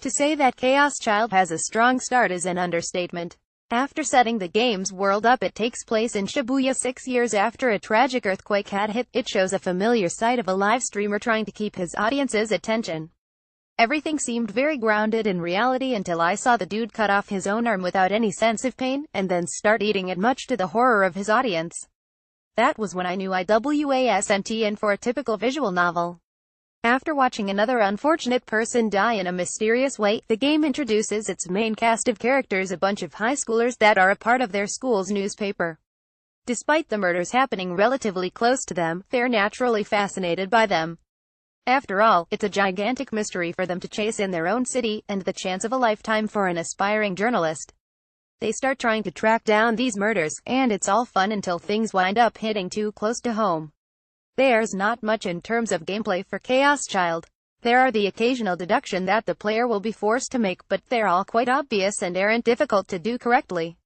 To say that ChaosChild has a strong start is an understatement. After setting the game's world up, it takes place in Shibuya 6 years after a tragic earthquake had hit. It shows a familiar sight of a live streamer trying to keep his audience's attention. Everything seemed very grounded in reality until I saw the dude cut off his own arm without any sense of pain, and then start eating it, much to the horror of his audience. That was when I knew I wasn't in for a typical visual novel. After watching another unfortunate person die in a mysterious way, the game introduces its main cast of characters, a bunch of high schoolers that are a part of their school's newspaper. Despite the murders happening relatively close to them, they're naturally fascinated by them. After all, it's a gigantic mystery for them to chase in their own city, and the chance of a lifetime for an aspiring journalist. They start trying to track down these murders, and it's all fun until things wind up hitting too close to home. There's not much in terms of gameplay for ChaosChild. There are the occasional deduction that the player will be forced to make, but they're all quite obvious and aren't difficult to do correctly.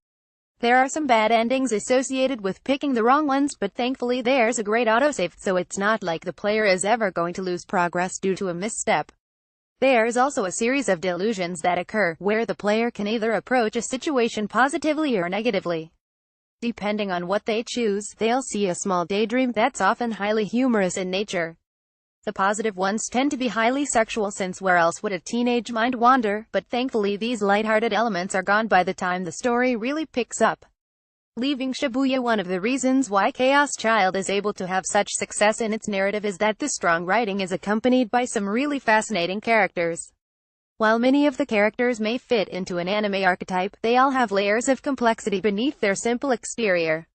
There are some bad endings associated with picking the wrong ones, but thankfully there's a great autosave, so it's not like the player is ever going to lose progress due to a misstep. There's also a series of delusions that occur, where the player can either approach a situation positively or negatively. Depending on what they choose, they'll see a small daydream that's often highly humorous in nature. The positive ones tend to be highly sexual, since where else would a teenage mind wander, but thankfully these lighthearted elements are gone by the time the story really picks up. Leaving Shibuya, one of the reasons why ChaosChild is able to have such success in its narrative is that the strong writing is accompanied by some really fascinating characters. While many of the characters may fit into an anime archetype, they all have layers of complexity beneath their simple exterior.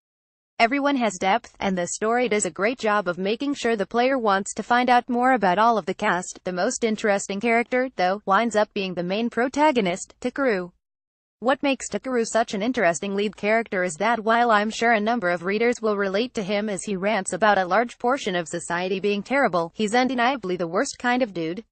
Everyone has depth, and the story does a great job of making sure the player wants to find out more about all of the cast. The most interesting character, though, winds up being the main protagonist, Takeru. What makes Takeru such an interesting lead character is that while I'm sure a number of readers will relate to him as he rants about a large portion of society being terrible, he's undeniably the worst kind of dude.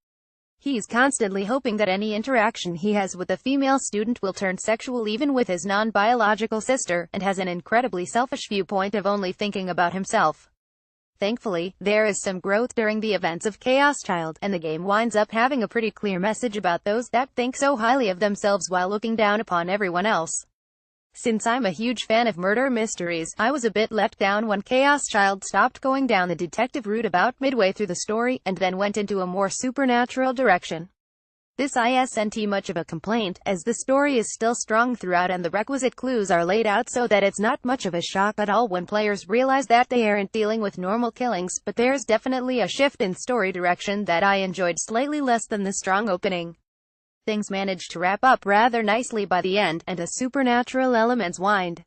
He's constantly hoping that any interaction he has with a female student will turn sexual, even with his non-biological sister, and has an incredibly selfish viewpoint of only thinking about himself. Thankfully, there is some growth during the events of ChaosChild, and the game winds up having a pretty clear message about those that think so highly of themselves while looking down upon everyone else. Since I'm a huge fan of murder mysteries, I was a bit let down when ChaosChild stopped going down the detective route about midway through the story, and then went into a more supernatural direction. This isn't much of a complaint, as the story is still strong throughout and the requisite clues are laid out so that it's not much of a shock at all when players realize that they aren't dealing with normal killings, but there's definitely a shift in story direction that I enjoyed slightly less than the strong opening. Things manage to wrap up rather nicely by the end, and the supernatural elements wind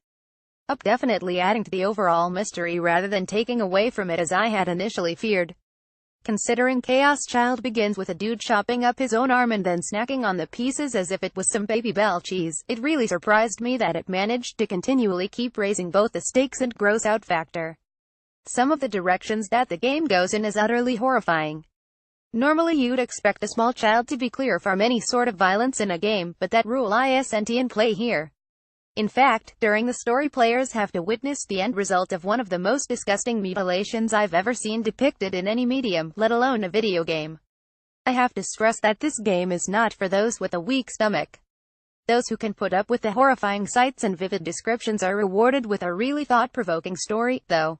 up, definitely adding to the overall mystery rather than taking away from it as I had initially feared. Considering ChaosChild begins with a dude chopping up his own arm and then snacking on the pieces as if it was some Baby Bell cheese, it really surprised me that it managed to continually keep raising both the stakes and gross out factor. Some of the directions that the game goes in is utterly horrifying. Normally you'd expect a small child to be clear from any sort of violence in a game, but that rule isn't in play here. In fact, during the story, players have to witness the end result of one of the most disgusting mutilations I've ever seen depicted in any medium, let alone a video game. I have to stress that this game is not for those with a weak stomach. Those who can put up with the horrifying sights and vivid descriptions are rewarded with a really thought-provoking story, though.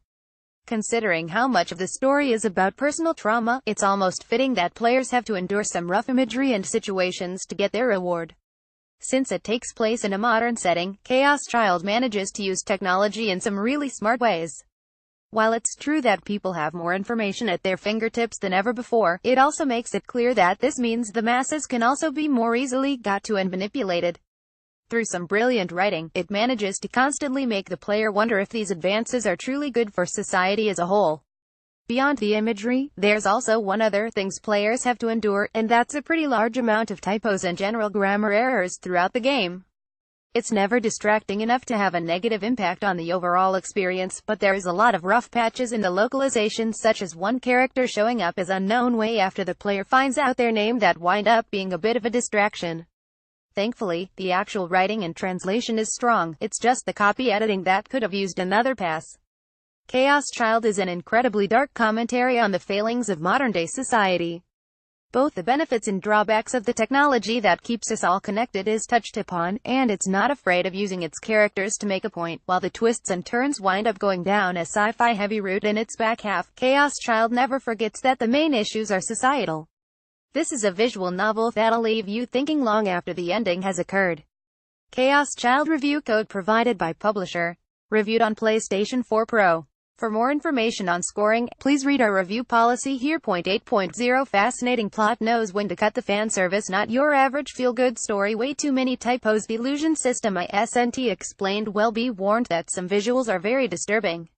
Considering how much of the story is about personal trauma, it's almost fitting that players have to endure some rough imagery and situations to get their reward. Since it takes place in a modern setting, ChaosChild manages to use technology in some really smart ways. While it's true that people have more information at their fingertips than ever before, it also makes it clear that this means the masses can also be more easily got to and manipulated. Through some brilliant writing, it manages to constantly make the player wonder if these advances are truly good for society as a whole. Beyond the imagery, there's also one other things players have to endure, and that's a pretty large amount of typos and general grammar errors throughout the game. It's never distracting enough to have a negative impact on the overall experience, but there is a lot of rough patches in the localization, such as one character showing up as unknown way after the player finds out their name that wind up being a bit of a distraction. Thankfully, the actual writing and translation is strong, it's just the copy editing that could have used another pass. ChaosChild is an incredibly dark commentary on the failings of modern-day society. Both the benefits and drawbacks of the technology that keeps us all connected is touched upon, and it's not afraid of using its characters to make a point, while the twists and turns wind up going down a sci-fi heavy route in its back half. ChaosChild never forgets that the main issues are societal. This is a visual novel that'll leave you thinking long after the ending has occurred. ChaosChild review code provided by publisher. Reviewed on PlayStation 4 Pro. For more information on scoring, please read our review policy here. 8.0 Fascinating plot, knows when to cut the fan service, not your average feel-good story, way too many typos, the illusion system isn't explained well, be warned that some visuals are very disturbing.